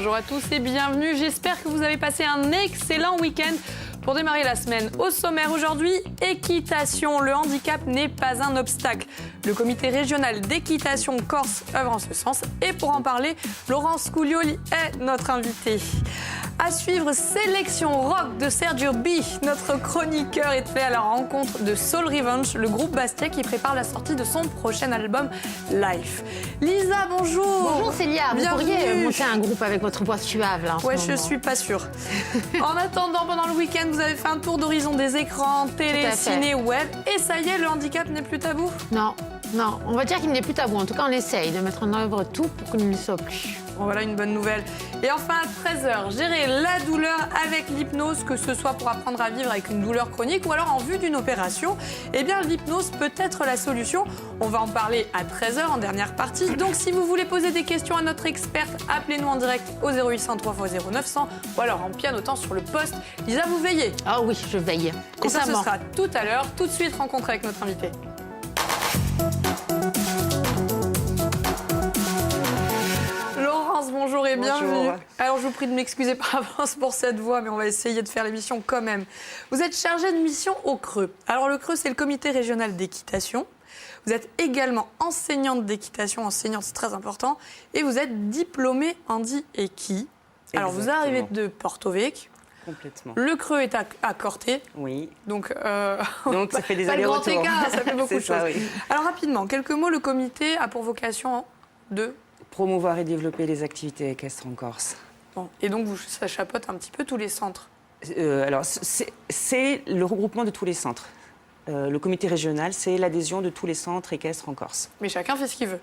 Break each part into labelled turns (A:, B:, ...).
A: Bonjour à tous et bienvenue. J'espère que vous avez passé un excellent week-end. Pour démarrer la semaine, au sommaire aujourd'hui, équitation. Le handicap n'est pas un obstacle. Le comité régional d'équitation Corse œuvre en ce sens. Et pour en parler, Laurence Coulioli est notre invitée. À suivre, sélection rock de Serge B. Notre chroniqueur est fait à la rencontre de Soul Revenge, le groupe bastia qui prépare la sortie de son prochain album Life. Lisa, bonjour.
B: Bonjour Célia, vous pourriez monter un groupe avec votre voix suave là.
A: Ouais, je suis pas sûre. En attendant, pendant le week-end, vous avez fait un tour d'horizon des écrans, télé, ciné, web. Et ça y est, le handicap n'est plus tabou?
B: Non, on va dire qu'il n'est plus tabou. En tout cas, on essaye de mettre en œuvre tout pour qu'il ne le soit plus.
A: Bon, voilà une bonne nouvelle. Et enfin, à 13h, gérer la douleur avec l'hypnose, que ce soit pour apprendre à vivre avec une douleur chronique ou alors en vue d'une opération. Eh bien, l'hypnose peut être la solution. On va en parler à 13h en dernière partie. Donc, si vous voulez poser des questions à notre experte, appelez-nous en direct au 0800 3x 0900 ou alors en pianotant sur le poste. Lisa, vous veillez.
B: Ah oui, je veille.
A: Et ça, ce sera tout à l'heure. Tout de suite, rencontre avec notre invité. Bonjour et bienvenue. Alors, je vous prie de m'excuser par avance pour cette voix, mais on va essayer de faire l'émission quand même. Vous êtes chargée de mission au Creux. Alors, le Creux, c'est le comité régional d'équitation. Vous êtes également enseignante d'équitation, enseignante, c'est très important. Et vous êtes diplômée handi équi. Alors, vous arrivez de Porto Vecchio.
C: Complètement.
A: Le Creux est à Corté.
C: Oui.
A: Donc
C: ça fait des
A: allers-retours. Pas le grand écart, ça fait beaucoup de choses. Oui. Alors, rapidement, quelques mots. Le comité a pour vocation de
C: promouvoir et développer les activités équestres en Corse.
A: Bon. Et donc, ça chapeaute un petit peu tous les centres.
C: Alors, c'est le regroupement de tous les centres. Le comité régional, c'est l'adhésion de tous les centres équestres en Corse.
A: Mais chacun fait ce qu'il veut.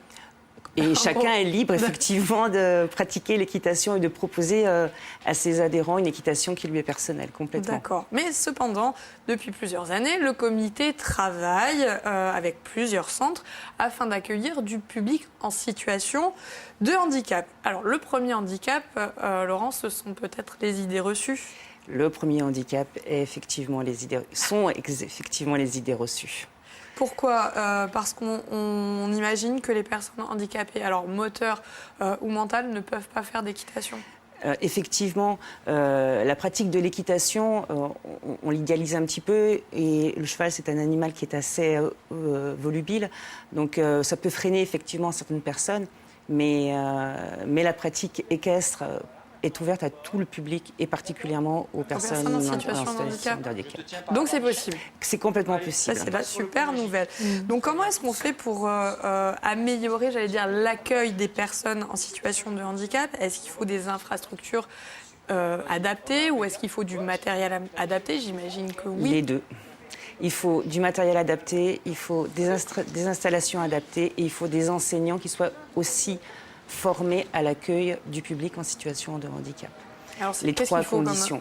C: Et chacun est libre, effectivement, de pratiquer l'équitation et de proposer à ses adhérents une équitation qui lui est personnelle, complètement.
A: D'accord. Mais cependant, depuis plusieurs années, le comité travaille avec plusieurs centres afin d'accueillir du public en situation de handicap. Alors, le premier handicap, Laurence, ce sont peut-être les idées reçues.
C: Le premier handicap est sont effectivement les idées reçues.
A: Pourquoi ? Parce qu'on imagine que les personnes handicapées, alors moteurs ou mentales, ne peuvent pas faire d'équitation.
C: Effectivement, la pratique de l'équitation, on l'idéalise un petit peu et le cheval, c'est un animal qui est assez volubile. Donc ça peut freiner effectivement certaines personnes, mais la pratique équestre est ouverte à tout le public et particulièrement aux personnes en situation de handicap.
A: Donc c'est possible.
C: C'est complètement possible.
A: Ça, c'est la super nouvelle. Donc comment est-ce qu'on fait pour améliorer, j'allais dire, l'accueil des personnes en situation de handicap? Est-ce qu'il faut des infrastructures adaptées ou est-ce qu'il faut du matériel adapté? J'imagine que oui.
C: Les deux. Il faut du matériel adapté, il faut des installations adaptées et il faut des enseignants qui soient aussi formés à l'accueil du public en situation de handicap.
A: Alors,
C: les trois conditions.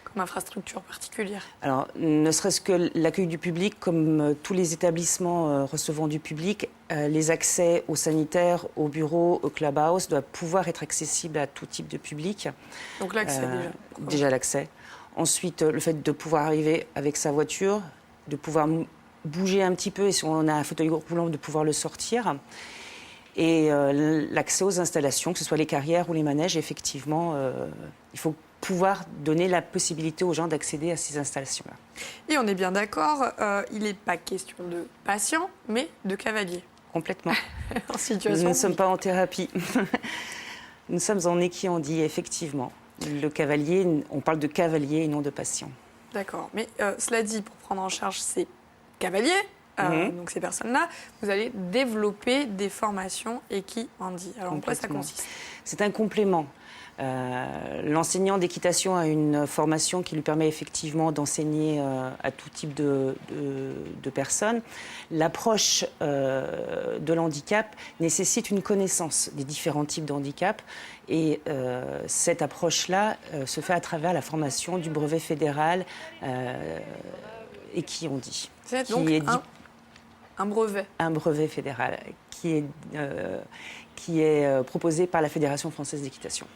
A: Comme infrastructure particulière? Alors,
C: ne serait-ce que l'accueil du public, comme tous les établissements recevant du public, les accès aux sanitaires, aux bureaux, au clubhouse doivent pouvoir être accessibles à tout type de public.
A: Donc l'accès déjà?
C: Déjà l'accès. Ensuite, le fait de pouvoir arriver avec sa voiture, de pouvoir bouger un petit peu et si on a un fauteuil roulant, de pouvoir le sortir. Et l'accès aux installations, que ce soit les carrières ou les manèges, effectivement, il faut pouvoir donner la possibilité aux gens d'accéder à ces installations-là.
A: Et on est bien d'accord, il n'est pas question de patient, mais de cavalier.
C: Complètement.
A: En situation.
C: Nous ne sommes pas en thérapie. Nous sommes en équihandi, effectivement. Le cavalier, on parle de cavalier et non de patient.
A: D'accord. Mais cela dit, pour prendre en charge ces cavaliers, donc ces personnes-là, vous allez développer des formations équihandi. Alors en quoi ça consiste?
C: C'est un complément. L'enseignant d'équitation a une formation qui lui permet effectivement d'enseigner à tout type de personnes. L'approche de l'handicap nécessite une connaissance des différents types de handicap et cette approche-là se fait à travers la formation du brevet fédéral équihandi.
A: C'est donc un brevet.
C: Un brevet fédéral qui est proposé par la Fédération française d'équitation.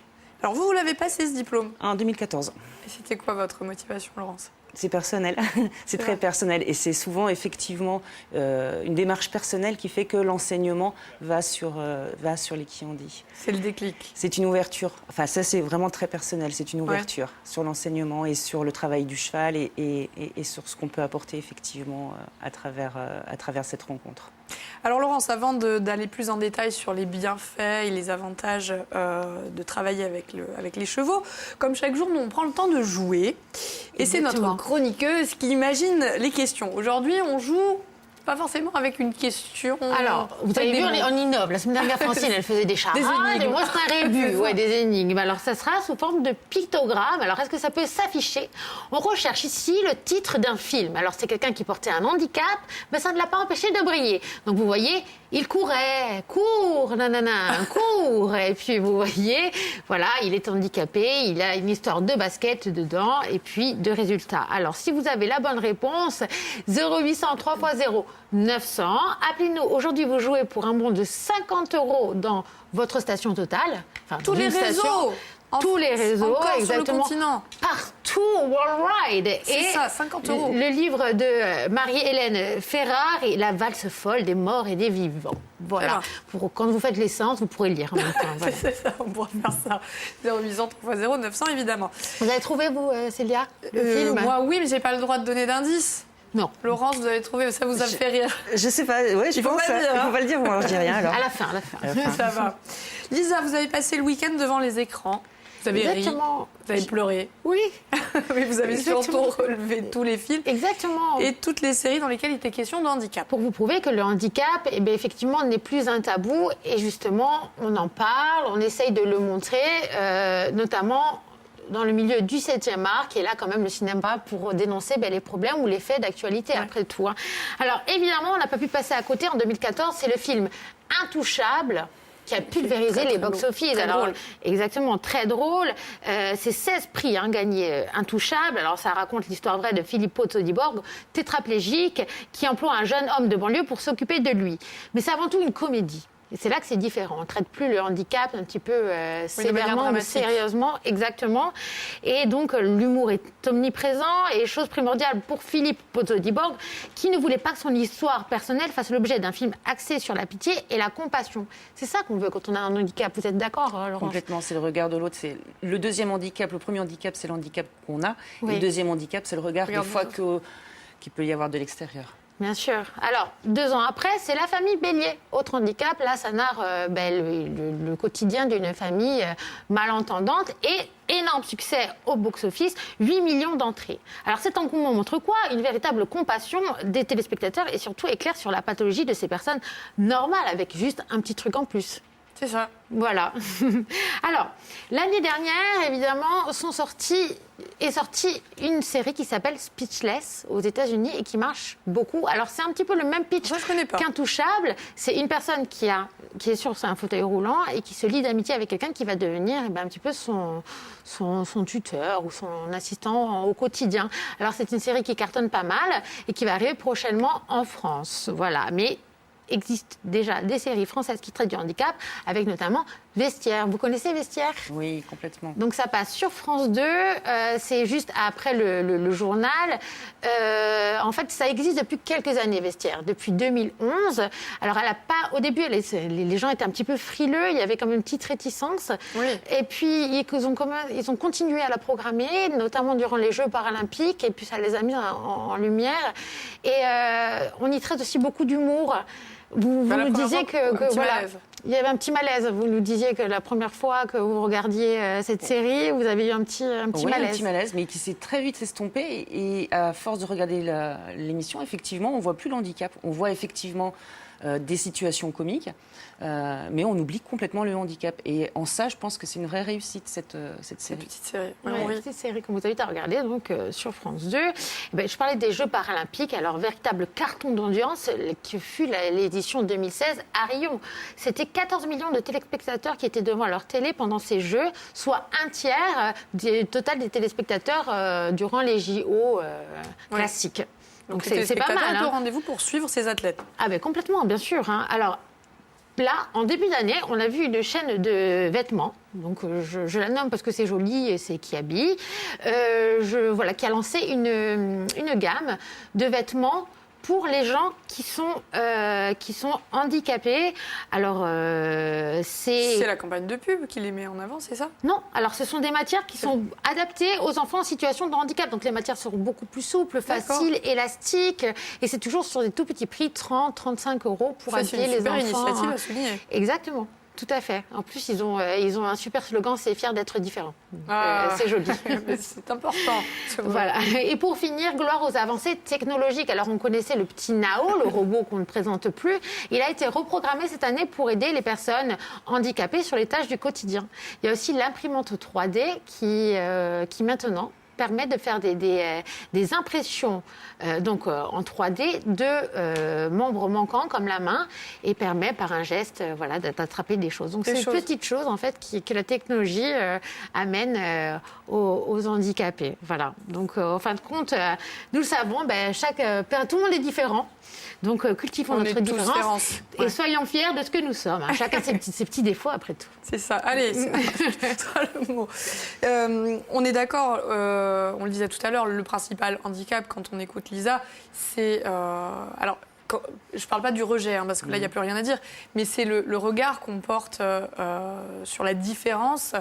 A: Alors vous l'avez passé ce diplôme?
C: En 2014.
A: Et c'était quoi votre motivation, Laurence?
C: C'est personnel, c'est très personnel et c'est souvent effectivement une démarche personnelle qui fait que l'enseignement va sur l'ikiandi.
A: C'est le déclic.
C: C'est une ouverture, enfin ça c'est vraiment très personnel, c'est une ouverture sur l'enseignement et sur le travail du cheval et sur ce qu'on peut apporter effectivement à travers cette rencontre.
A: Alors Laurence, avant d'aller plus en détail sur les bienfaits et les avantages de travailler avec les chevaux, comme chaque jour, nous on prend le temps de jouer. Et c'est notre chroniqueuse qui imagine les questions. Aujourd'hui, on joue pas forcément avec une question.
B: Alors, vous avez vu, on innove. La semaine dernière, Francine, elle faisait des charades, des monstres à rébus, des énigmes. Alors, ça sera sous forme de pictogramme. Alors, est-ce que ça peut s'afficher? On recherche ici le titre d'un film. Alors, c'est quelqu'un qui portait un handicap, mais ça ne l'a pas empêché de briller. Donc, vous voyez, il courait, court, nanana, court. Et puis, vous voyez, voilà, il est handicapé, il a une histoire de basket dedans, et puis de résultats. Alors, si vous avez la bonne réponse, 0800 3x0 900. Appelez-nous. Aujourd'hui, vous jouez pour un bon de 50 € dans votre station Total. Enfin,
A: tous les réseaux.
B: Tous les réseaux,
A: encore
B: exactement.
A: Sur le continent.
B: Partout, worldwide.
A: C'est ça, 50 €.
B: Le livre de Marie-Hélène Ferrard et La valse folle des morts et des vivants. Voilà. Pour, quand vous faites les séances, vous pourrez le lire en même temps. Voilà.
A: C'est ça, on pourra faire ça. 0800 3x0 900, évidemment.
B: Vous avez trouvé, vous, Célia, le film?
A: Moi, oui, mais j'ai pas le droit de donner d'indices.
B: Non.
A: Laurence, vous avez trouvé, ça vous a fait rire.
C: Je sais pas, ouais, je pense. Il faut pas le dire, moi je dis rien alors.
B: À la fin.
A: Ça va. Lisa, vous avez passé le week-end devant les écrans. Vous avez ri, vous avez pleuré.
B: Oui.
A: Oui, vous avez surtout relevé tous les films.
B: Exactement.
A: Et toutes les séries dans lesquelles il était question de handicap.
B: Pour vous prouver que le handicap, effectivement, n'est plus un tabou. Et justement, on en parle, on essaye de le montrer, notamment dans le milieu du 7e art, qui est là quand même le cinéma pour dénoncer les problèmes ou les faits d'actualité après tout. Alors évidemment, on n'a pas pu passer à côté. En 2014, c'est le film Intouchable qui a pulvérisé les box-office. Alors, exactement, très drôle. C'est 16 prix gagnés Intouchable. Alors, ça raconte l'histoire vraie de Filippo Zodiborg, tétraplégique, qui emploie un jeune homme de banlieue pour s'occuper de lui. Mais c'est avant tout une comédie. Et c'est là que c'est différent. On ne traite plus le handicap un petit peu sévèrement ou sérieusement. Exactement. Et donc, l'humour est omniprésent. Et chose primordiale pour Philippe Zodiborg, qui ne voulait pas que son histoire personnelle fasse l'objet d'un film axé sur la pitié et la compassion. C'est ça qu'on veut quand on a un handicap. Vous êtes d'accord, Laurence?
C: Complètement. C'est le regard de l'autre. C'est le deuxième handicap. Le premier handicap, c'est le handicap qu'on a. Et le deuxième handicap, c'est le regard des fois qu'il peut y avoir de l'extérieur.
B: Bien sûr. Alors, 2 ans après, c'est la famille Bélier. Autre handicap, là, ça narre le quotidien d'une famille malentendante et énorme succès au box-office, 8 millions d'entrées. Alors, cet engouement montre quoi? Une véritable compassion des téléspectateurs et surtout éclaire sur la pathologie de ces personnes normales avec juste un petit truc en plus.
A: C'est ça.
B: Voilà. Alors, l'année dernière, évidemment, est sortie une série qui s'appelle Speechless aux États-Unis et qui marche beaucoup. Alors, c'est un petit peu le même pitch qu'Intouchable. C'est une personne qui est sur un fauteuil roulant et qui se lie d'amitié avec quelqu'un qui va devenir un petit peu son tuteur ou son assistant au quotidien. Alors, c'est une série qui cartonne pas mal et qui va arriver prochainement en France. Voilà. Mais existe déjà des séries françaises qui traitent du handicap, avec notamment Vestiaire. Vous connaissez Vestiaire?
C: Oui, complètement.
B: Donc ça passe sur France 2, c'est juste après le journal. En fait, ça existe depuis quelques années, Vestiaire, depuis 2011. Alors, elle a pas, au début, les gens étaient un petit peu frileux, il y avait quand même une petite réticence.
A: Oui.
B: Et puis, ils ont continué à la programmer, notamment durant les Jeux paralympiques, et puis ça les a mis en lumière. Et on y traite aussi beaucoup d'humour. Vous nous disiez que voilà, il y avait un petit malaise. Vous nous disiez que la première fois que vous regardiez cette série, vous avez eu un petit malaise.
C: Oui, un petit malaise, mais qui s'est très vite estompé. Et à force de regarder l'émission, effectivement, on voit plus le handicap. On voit effectivement des situations comiques, mais on oublie complètement le handicap. Et en ça, je pense que c'est une vraie réussite, cette série.
A: Petite série.
B: Petite série que vous avez à regarder donc, sur France 2. Je parlais des Jeux paralympiques, alors véritable carton d'audience qui fut l'édition 2016 à Rio. C'était 14 millions de téléspectateurs qui étaient devant leur télé pendant ces Jeux, soit un tiers du total des téléspectateurs durant les JO classiques. Donc c'est pas mal.
A: Au rendez-vous pour suivre ces athlètes.
B: Ah complètement, bien sûr. Alors là, en début d'année, on a vu une chaîne de vêtements Donc je la nomme parce que c'est joli et c'est Kiabi, qui a lancé une gamme de vêtements pour les gens qui sont handicapés. Alors,
A: C'est la campagne de pub qui les met en avant, c'est ça?
B: Non, alors ce sont des matières qui sont adaptées aux enfants en situation de handicap. Donc les matières seront beaucoup plus souples, faciles, élastiques. Et c'est toujours sur des tout petits prix, 30, 35 euros pour habiller les enfants.
A: C'est une super initiative à souligner.
B: Exactement. Tout à fait. En plus, ils ont un super slogan, c'est fier d'être différent. C'est joli.
A: C'est important.
B: Voilà. Et pour finir, gloire aux avancées technologiques. Alors, on connaissait le petit Nao, le robot qu'on ne présente plus. Il a été reprogrammé cette année pour aider les personnes handicapées sur les tâches du quotidien. Il y a aussi l'imprimante 3D qui maintenant permet de faire des impressions en 3D de membres manquants comme la main et permet par un geste d'attraper des choses. Donc c'est une petite chose en fait que la technologie amène aux handicapés. Voilà. Donc en fin de compte, nous le savons, tout le monde est différent. Donc cultivons notre différence et soyons fiers de ce que nous sommes. Chacun ses petits défauts après tout.
A: C'est ça. Allez, c'est le mot. On est d'accord, on le disait tout à l'heure, le principal handicap quand on écoute Lisa, c'est... je ne parle pas du rejet, parce que là, il n'y a plus rien à dire, mais c'est le regard qu'on porte sur la différence,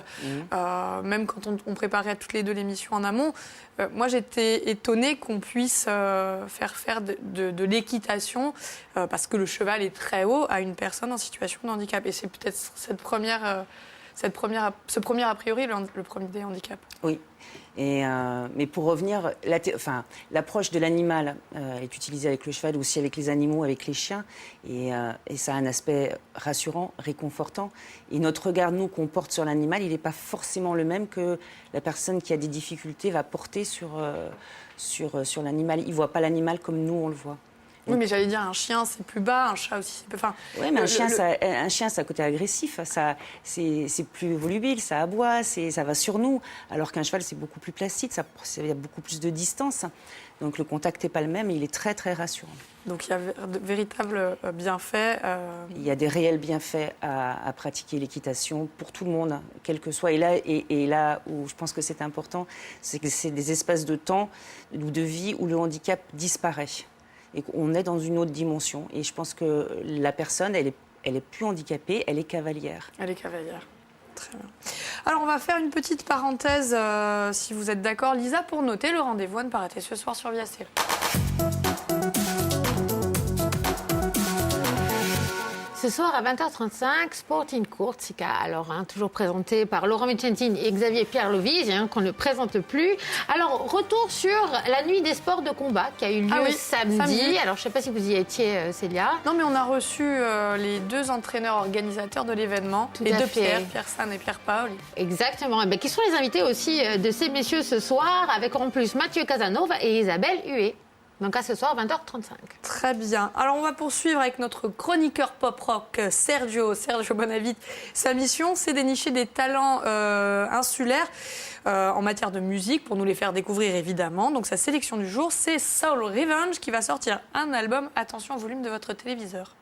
A: même quand on préparait toutes les deux l'émission en amont. Moi, j'étais étonnée qu'on puisse faire de l'équitation, parce que le cheval est très haut, à une personne en situation de handicap. Et c'est peut-être ce premier a priori, le premier handicap. Oui.
C: Mais pour revenir, l'approche de l'animal est utilisée avec le cheval, aussi avec les animaux, avec les chiens, et ça a un aspect rassurant, réconfortant. Et notre regard, nous, qu'on porte sur l'animal, il n'est pas forcément le même que la personne qui a des difficultés va porter sur l'animal. Il ne voit pas l'animal comme nous, on le voit.
A: Oui, mais j'allais dire, un chien, c'est plus bas, un chat aussi, c'est plus...
C: Oui, mais un chien, ça a un côté agressif, c'est plus volubile, ça aboie, ça va sur nous, alors qu'un cheval, c'est beaucoup plus placide, il y a beaucoup plus de distance. Donc le contact n'est pas le même, il est très, très rassurant.
A: Donc il y a de véritables bienfaits.
C: Il y a des réels bienfaits à pratiquer l'équitation pour tout le monde, quel que soit. Et là où je pense que c'est important, c'est que c'est des espaces de temps ou de vie où le handicap disparaît. Et qu'on est dans une autre dimension. Et je pense que la personne, elle est plus handicapée, elle est cavalière.
A: Elle est cavalière. Très bien. Alors, on va faire une petite parenthèse, si vous êtes d'accord, Lisa, pour noter le rendez-vous à ne pas rater ce soir sur Viasat.
B: Ce soir à 20h35, Sporting Corsica, toujours présenté par Laurent Vicentini et Xavier Pierre Lovise, qu'on ne présente plus. Alors, retour sur la nuit des sports de combat qui a eu lieu samedi. Alors, je ne sais pas si vous y étiez, Célia.
A: Non, mais on a reçu les deux entraîneurs organisateurs de l'événement, les deux Pierre San et Pierre Paoli.
B: Exactement, qui sont les invités aussi de ces messieurs ce soir, avec en plus Mathieu Casanova et Isabelle Huet. Donc à ce soir, 20h35.
A: Très bien. Alors on va poursuivre avec notre chroniqueur pop-rock, Sergio Bonavite. Sa mission, c'est dénicher des talents insulaires en matière de musique, pour nous les faire découvrir évidemment. Donc sa sélection du jour, c'est Soul Revenge, qui va sortir un album. Attention au volume de votre téléviseur.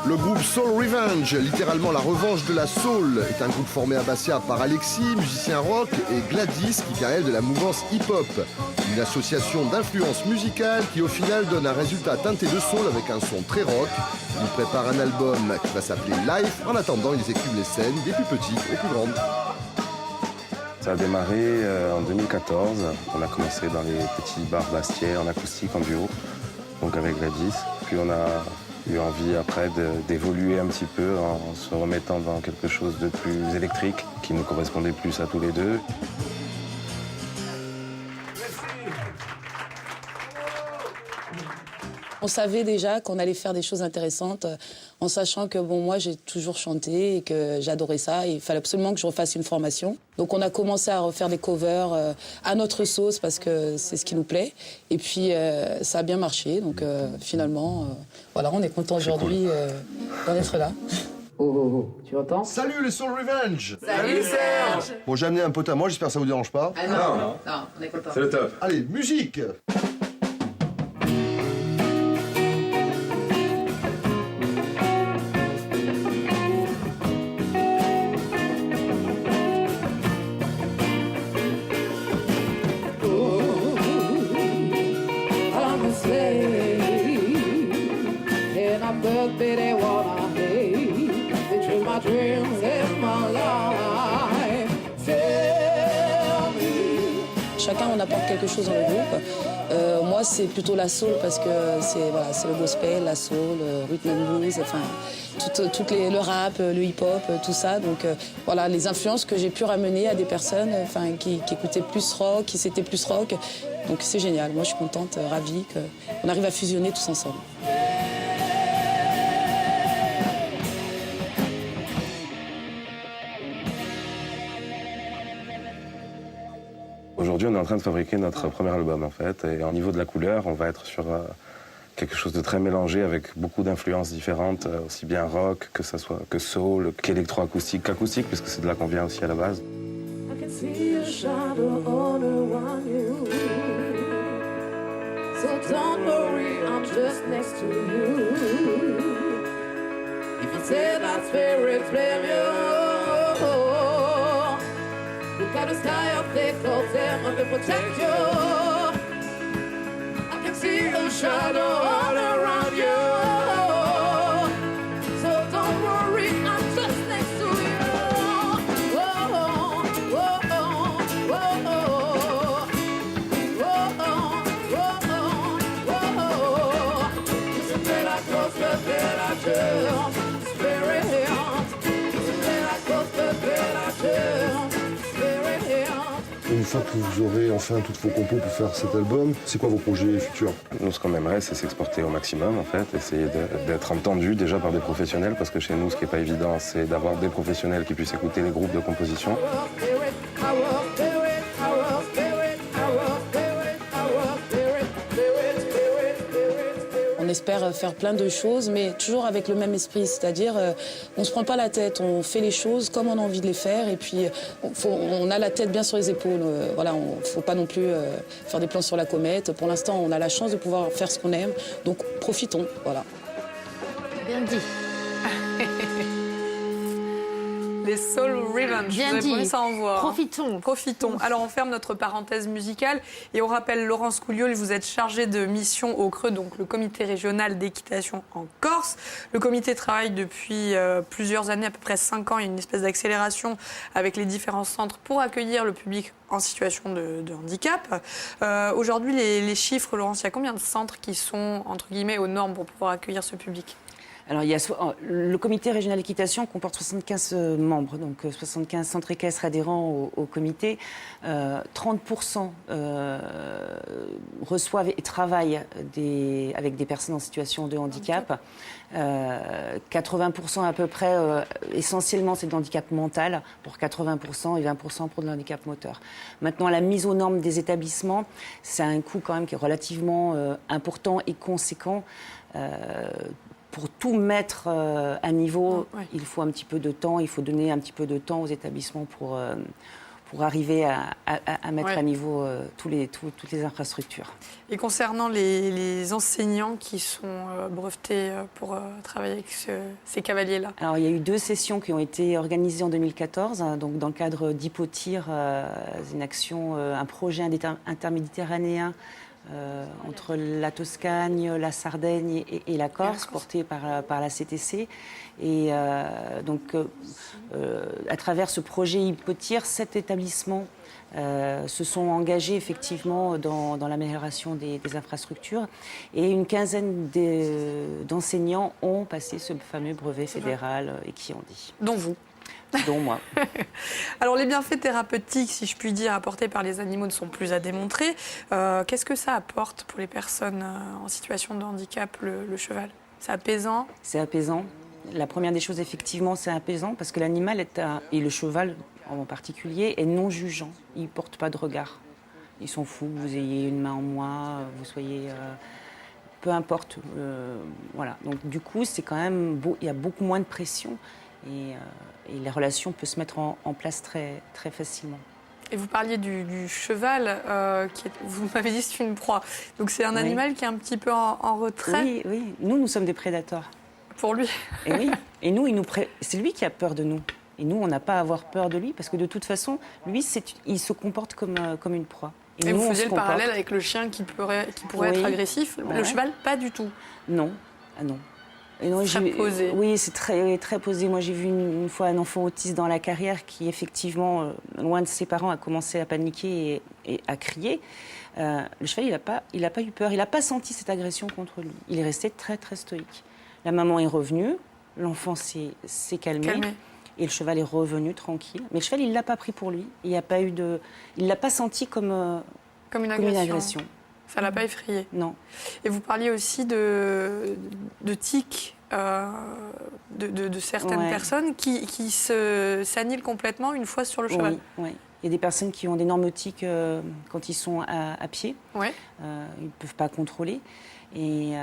D: Le groupe Soul Revenge, littéralement la revanche de la soul, est un groupe formé à Bastia par Alexis, musicien rock, et Gladys, qui vient elle de la mouvance hip-hop. Une association d'influences musicales qui au final donne un résultat teinté de soul avec un son très rock. Ils préparent un album qui va s'appeler Life. En attendant, ils écrivent les scènes des plus petites aux plus grandes.
E: Ça a démarré en 2014. On a commencé dans les petits bars bastiais en acoustique, en duo, donc avec Gladys. Puis on a eu envie après d'évoluer un petit peu en se remettant dans quelque chose de plus électrique qui nous correspondait plus à tous les deux.
F: On savait déjà qu'on allait faire des choses intéressantes en sachant que moi j'ai toujours chanté et que j'adorais ça et il fallait absolument que je refasse une formation. Donc on a commencé à refaire des covers à notre sauce parce que c'est ce qui nous plaît et puis ça a bien marché donc finalement voilà, on est content aujourd'hui d'en être là. Oh, oh, oh, tu entends?
D: Salut les Soul Revenge!
G: Salut Serge!
D: Bon, j'ai amené un pote à moi, j'espère que ça vous dérange pas.
F: Ah non, on est content.
G: C'est le top.
D: Allez, musique!
F: Chacun on apporte quelque chose dans le groupe. Moi c'est plutôt la soul parce que c'est le gospel, la soul, le rhythm and blues, enfin le rap, le hip-hop, tout ça. Donc voilà les influences que j'ai pu ramener à des personnes qui écoutaient plus rock, qui s'étaient plus rock. Donc c'est génial. Moi je suis contente, ravie qu'on arrive à fusionner tous ensemble.
E: Aujourd'hui, on est en train de fabriquer notre premier album, en fait. Et au niveau de la couleur, on va être sur quelque chose de très mélangé avec beaucoup d'influences différentes, aussi bien rock, que ça soit que soul, qu'électroacoustique, qu'acoustique, puisque c'est de là qu'on vient aussi à la base.
H: Got a sky up there close them to protect you. I can see a shadow all around you. So don't worry, I'm just next to you. Whoa, whoa, whoa, whoa, whoa. Listen, that I close the bed I do. Spirit, listen, that I close the bed I do.
D: Une fois que vous aurez enfin toutes vos compos pour faire cet album, c'est quoi vos projets futurs?
E: Nous, ce qu'on aimerait, c'est s'exporter au maximum, en fait, essayer d'être entendu déjà par des professionnels, parce que chez nous, ce qui n'est pas évident, c'est d'avoir des professionnels qui puissent écouter les groupes de composition.
F: On espère faire plein de choses, mais toujours avec le même esprit, c'est-à-dire on ne se prend pas la tête, on fait les choses comme on a envie de les faire, et puis on a la tête bien sur les épaules. Voilà, on ne faut pas non plus faire des plans sur la comète. Pour l'instant, on a la chance de pouvoir faire ce qu'on aime, donc profitons. Voilà.
B: Bien dit.
A: Les Soul Revenge.
B: Bien
A: vous avez
B: dit.
A: promis ça en voix.
B: Profitons.
A: Profitons. Alors on ferme notre parenthèse musicale et on rappelle Laurence Couliol, vous êtes chargée de mission au Creux, donc le comité régional d'équitation en Corse. Le comité travaille depuis plusieurs années, à peu près 5 ans. Il y a une espèce d'accélération avec les différents centres pour accueillir le public en situation de handicap. Aujourd'hui, les chiffres, Laurence, il y a combien de centres qui sont, entre guillemets, aux normes pour pouvoir accueillir ce public ?
C: Alors, le comité régional d'équitation comporte 75 membres, donc 75 centres équestres adhérents au comité. 30% reçoivent et travaillent avec des personnes en situation de handicap. 80% à peu près, essentiellement, c'est de handicap mental pour 80% et 20% pour de handicap moteur. Maintenant, la mise aux normes des établissements, c'est un coût quand même qui est relativement important et conséquent. Pour tout mettre à niveau, il faut un petit peu de temps, il faut donner un petit peu de temps aux établissements pour arriver à mettre à niveau toutes les infrastructures.
A: Et concernant les enseignants qui sont brevetés pour travailler avec ces cavaliers-là?
C: Alors, il y a eu 2 sessions qui ont été organisées en 2014, donc dans le cadre d'Hypotir, une action, un projet interméditerranéen entre la Toscane, la Sardaigne et la Corse, porté par la CTC. Et donc, à travers ce projet Hypotir, 7 établissements se sont engagés effectivement dans l'amélioration des infrastructures. Et une quinzaine d'enseignants ont passé ce fameux brevet fédéral Equie-Handi.
A: Dont vous.
C: Dont moi.
A: Alors les bienfaits thérapeutiques, si je puis dire, apportés par les animaux ne sont plus à démontrer. Qu'est-ce que ça apporte pour les personnes en situation de handicap, le cheval? C'est apaisant?
C: C'est apaisant. La première des choses, effectivement, c'est apaisant parce que l'animal et le cheval en particulier est non jugeant. Il ne porte pas de regard. Ils s'en foutent que vous ayez une main en moins, vous soyez... peu importe. Voilà. Donc du coup, c'est quand même il y a beaucoup moins de pression. et les relations peuvent se mettre en place très, très facilement.
A: Et vous parliez du cheval, vous m'avez dit que c'est une proie. Donc c'est un
C: Oui.
A: animal qui est un petit peu en retrait
C: Oui, oui. Nous sommes des prédateurs.
A: pour lui.
C: Et oui. Et nous, c'est lui qui a peur de nous. Et nous, on n'a pas à avoir peur de lui parce que de toute façon, lui, il se comporte comme une proie.
A: Et
C: nous,
A: vous
C: on
A: faisiez
C: se
A: le
C: comporte-
A: parallèle avec le chien qui pourrait
C: Oui.
A: être agressif. Le
C: Ouais.
A: cheval, pas du tout.
C: Non, ah non. Et non,
A: Très posé.
C: Oui, c'est très, très posé. Moi, j'ai vu une fois un enfant autiste dans la carrière qui, effectivement, loin de ses parents, a commencé à paniquer et à crier. Le cheval, il n'a pas eu peur. Il n'a pas senti cette agression contre lui. Il est resté très, très stoïque. La maman est revenue, l'enfant s'est calmé. Et le cheval est revenu tranquille. Mais le cheval, il ne l'a pas pris pour lui. Il ne l'a pas senti comme
A: Comme une
C: une
A: agression.
C: agression.
A: Ça l'a pas effrayé.
C: Non.
A: Et vous parliez aussi de tics de certaines
C: Ouais.
A: personnes qui s'annihilent complètement une fois sur le cheval.
C: Oui, oui. Il y a des personnes qui ont d'énormes tics quand ils sont à pied.
A: Ouais.
C: Ils ne peuvent pas contrôler. Et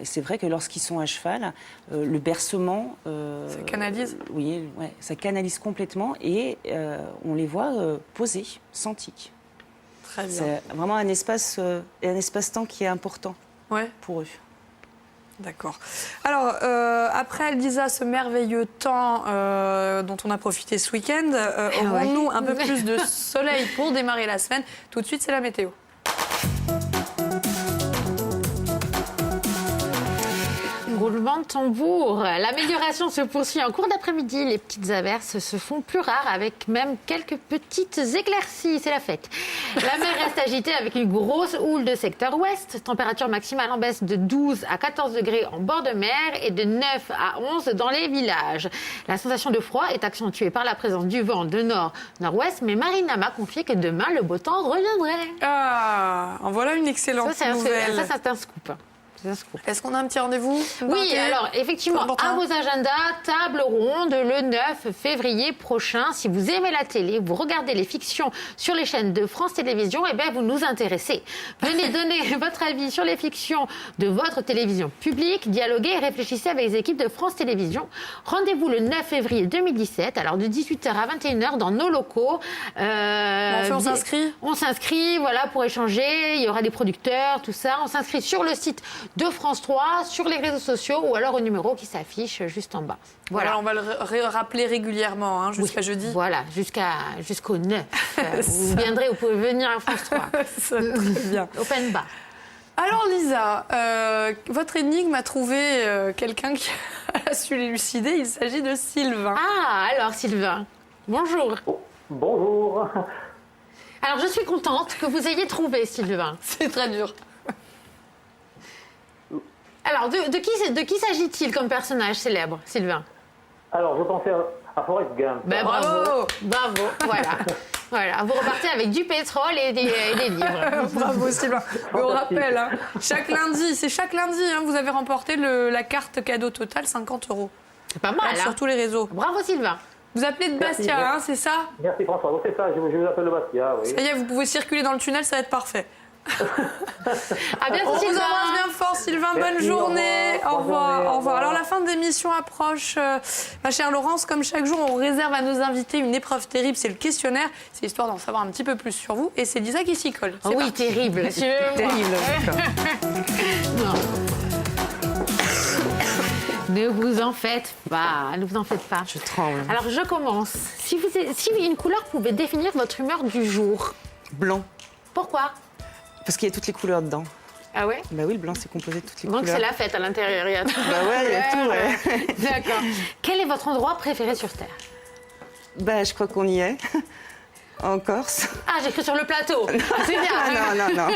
C: c'est vrai que lorsqu'ils sont à cheval, le bercement...
A: Ça canalise.
C: Oui, ouais, ça canalise complètement et on les voit posés, sans tics.
A: Très bien.
C: C'est vraiment un espace-temps qui est important
A: Ouais.
C: pour eux.
A: D'accord. Alors, après Elisa, ce merveilleux temps dont on a profité ce week-end, aurons-nous un peu plus de soleil pour démarrer la semaine? Tout de suite, c'est la météo.
B: Roulement de tambour. L'amélioration se poursuit en cours d'après-midi. Les petites averses se font plus rares avec même quelques petites éclaircies. C'est la fête. La mer reste agitée avec une grosse houle de secteur ouest. Température maximale en baisse de 12 à 14 degrés en bord de mer et de 9 à 11 dans les villages. La sensation de froid est accentuée par la présence du vent de nord-nord-ouest, mais Marina m'a confié que demain, le beau temps reviendrait.
A: Ah, en voilà une excellente
B: Ça,
A: nouvelle.
B: c'est un scoop. C'est un scoop.
A: Est-ce qu'on a un petit rendez-vous?
B: Oui,
A: Marqué
B: alors effectivement,
A: Important.
B: à vos agendas, table ronde le 9 février prochain. Si vous aimez la télé, vous regardez les fictions sur les chaînes de France Télévisions, eh bien vous nous intéressez. Venez donner votre avis sur les fictions de votre télévision publique, dialoguez et réfléchissez avec les équipes de France Télévisions. Rendez-vous le 9 février 2017, alors de 18h à 21h dans nos locaux.
A: On s'inscrit?
B: On s'inscrit, voilà, pour échanger. Il y aura des producteurs, tout ça. On s'inscrit sur le site de France 3, sur les réseaux sociaux ou alors au numéro qui s'affiche juste en bas.
A: Voilà, on va le rappeler régulièrement hein, jusqu'à jeudi.
B: Voilà, jusqu'au 9. Vous viendrez, vous pouvez venir à France 3.
A: Ça, très bien.
B: Open bar.
A: Alors Lisa, votre énigme a trouvé quelqu'un qui a su l'élucider. Il s'agit de Sylvain.
B: Ah, alors Sylvain, bonjour.
G: Bonjour.
B: Alors je suis contente que vous ayez trouvé Sylvain.
A: C'est très dur.
B: Alors de qui s'agit-il comme personnage célèbre, Sylvain?
G: Alors, je pensais à Forrest Gump.
B: Ben,
A: Bravo.
B: Bravo, voilà. Voilà, vous repartez avec du pétrole et des livres.
A: Bravo Sylvain. Mais on rappelle, hein, chaque lundi, hein, vous avez remporté la carte cadeau totale 50 €.
B: C'est pas mal,
A: Sur
B: hein.
A: tous les réseaux.
B: Bravo Sylvain.
A: Vous appelez de
G: Merci,
A: Bastia,
G: merci.
A: hein, c'est ça?
G: Merci François. Oui, c'est ça, je vous appelle le Bastia, oui.
A: Ça y est, vous pouvez circuler dans le tunnel, ça va être parfait.
B: À bientôt
A: On vous
B: Sylvain.
A: embrasse bien fort, Sylvain.
G: Merci,
A: bonne journée.
G: au revoir.
A: Au
G: Bonne
A: revoir.
G: journée,
A: Au
G: au
A: revoir.
G: revoir.
A: Alors, la fin de l'émission approche. Ma chère Laurence, comme chaque jour, on réserve à nos invités une épreuve terrible. C'est le questionnaire. C'est histoire d'en savoir un petit peu plus sur vous. Et c'est Lisa qui s'y colle.
B: Oh oui, terrible.
C: Terrible.
B: Non. Ne vous en faites pas, ne vous en faites pas.
C: Je tremble.
B: Alors je commence. Si une couleur pouvait définir votre humeur du jour,
C: Blanc.
B: pourquoi?
C: Parce qu'il y a toutes les couleurs dedans.
B: Ah ouais?
C: Bah oui, le blanc, c'est composé de toutes les
B: Donc
C: couleurs.
B: c'est la fête à l'intérieur. Il y a tout.
C: Bah ouais, il y a tout, ouais.
B: D'accord. Quel est votre endroit préféré sur Terre?
C: Bah, je crois qu'on y est. En Corse.
B: Ah, j'ai cru sur le plateau. C'est bien.
C: Ah, non.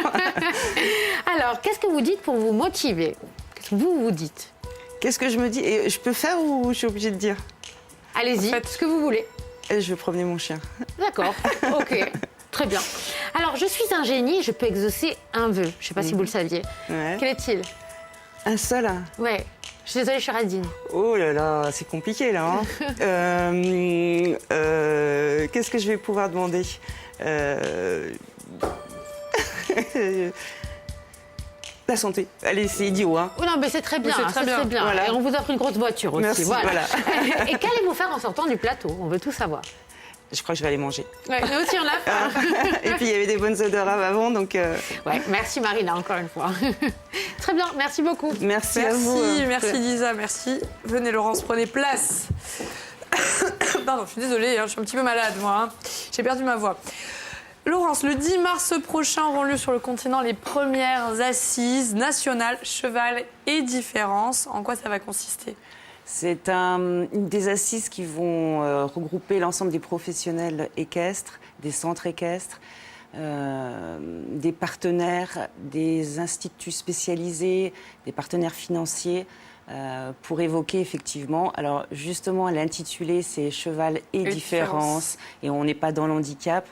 B: Alors, qu'est-ce que vous dites pour vous motiver? Qu'est-ce que vous dites?
C: Qu'est-ce que je me dis? Et je peux faire ou je suis obligée de dire?
B: Allez-y,
A: Faites.
B: ce que vous voulez.
C: Et je vais promener mon chien.
B: D'accord, ok, très bien. Alors, je suis un génie, je peux exaucer un vœu. Je ne sais pas si vous le saviez.
C: Ouais.
B: Quel est-il?
C: Un seul, hein.
B: Ouais, je suis désolée, je suis radine.
C: Oh là là, c'est compliqué là. Hein. Qu'est-ce que je vais pouvoir demander La santé. Allez, c'est idiot, hein.
B: Oh non, mais c'est très bien,
A: c'est très bien.
C: Voilà.
B: Et on vous offre une grosse voiture aussi.
C: Merci, voilà.
B: Et qu'allez-vous faire en sortant du plateau? On veut tout savoir.
C: Je crois que je vais aller manger.
B: Ouais, nous aussi, on a faim.
C: Et puis, il y avait des bonnes odeurs avant, donc...
B: Ouais, merci Marina, encore une fois. Très bien, merci beaucoup.
C: Merci à vous.
A: Merci Lisa, merci. Venez Laurence, prenez place. Pardon, je suis désolée, hein, je suis un petit peu malade moi. Hein. J'ai perdu ma voix. Laurence, le 10 mars prochain auront lieu sur le continent les premières assises nationales cheval et différence. En quoi ça va consister?
C: C'est des assises qui vont regrouper l'ensemble des professionnels équestres, des centres équestres, des partenaires, des instituts spécialisés, des partenaires financiers, pour évoquer effectivement, alors justement l'intitulé c'est Cheval et différence, et on n'est pas dans l'handicap.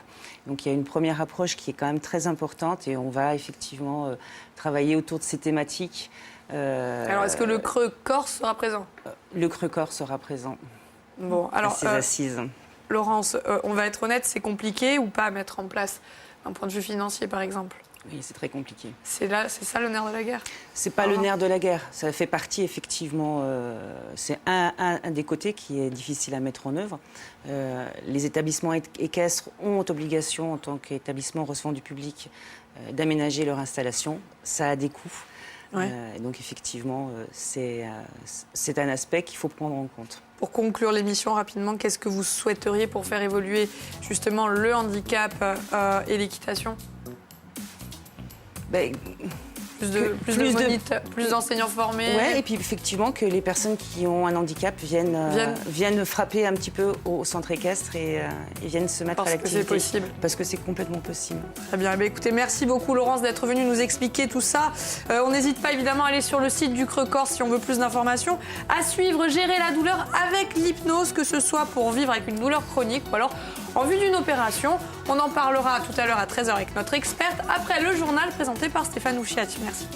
C: Donc il y a une première approche qui est quand même très importante et on va effectivement travailler autour de ces thématiques.
A: Alors est-ce que le Creux Corse sera présent?
C: Le Creux Corse sera présent.
A: Bon, alors
C: à ces assises.
A: Laurence, on va être honnête, c'est compliqué ou pas à mettre en place d'un point de vue financier par exemple?
C: Oui, c'est très compliqué.
A: C'est ça le nerf de la guerre?
C: C'est pas le nerf de la guerre. Ça fait partie, effectivement, c'est un des côtés qui est difficile à mettre en œuvre. Les établissements équestres ont obligation, en tant qu'établissement recevant du public, d'aménager leur installation. Ça a des coûts.
A: Ouais.
C: Donc, effectivement, c'est un aspect qu'il faut prendre en compte.
A: Pour conclure l'émission rapidement, qu'est-ce que vous souhaiteriez pour faire évoluer justement le handicap et l'équitation? Plus d'enseignants formés.
C: Ouais, et puis effectivement que les personnes qui ont un handicap viennent frapper un petit peu au centre équestre et viennent se mettre à l'activité.
A: Parce que c'est possible.
C: Parce que c'est complètement possible.
A: Très bien. Écoutez, merci beaucoup Laurence d'être venue nous expliquer tout ça. On n'hésite pas évidemment à aller sur le site du Creux Corse si on veut plus d'informations. À suivre, gérer la douleur avec l'hypnose, que ce soit pour vivre avec une douleur chronique ou alors en vue d'une opération. On en parlera tout à l'heure à 13h avec notre experte, après le journal présenté par Stéphane Ouchiati. Merci.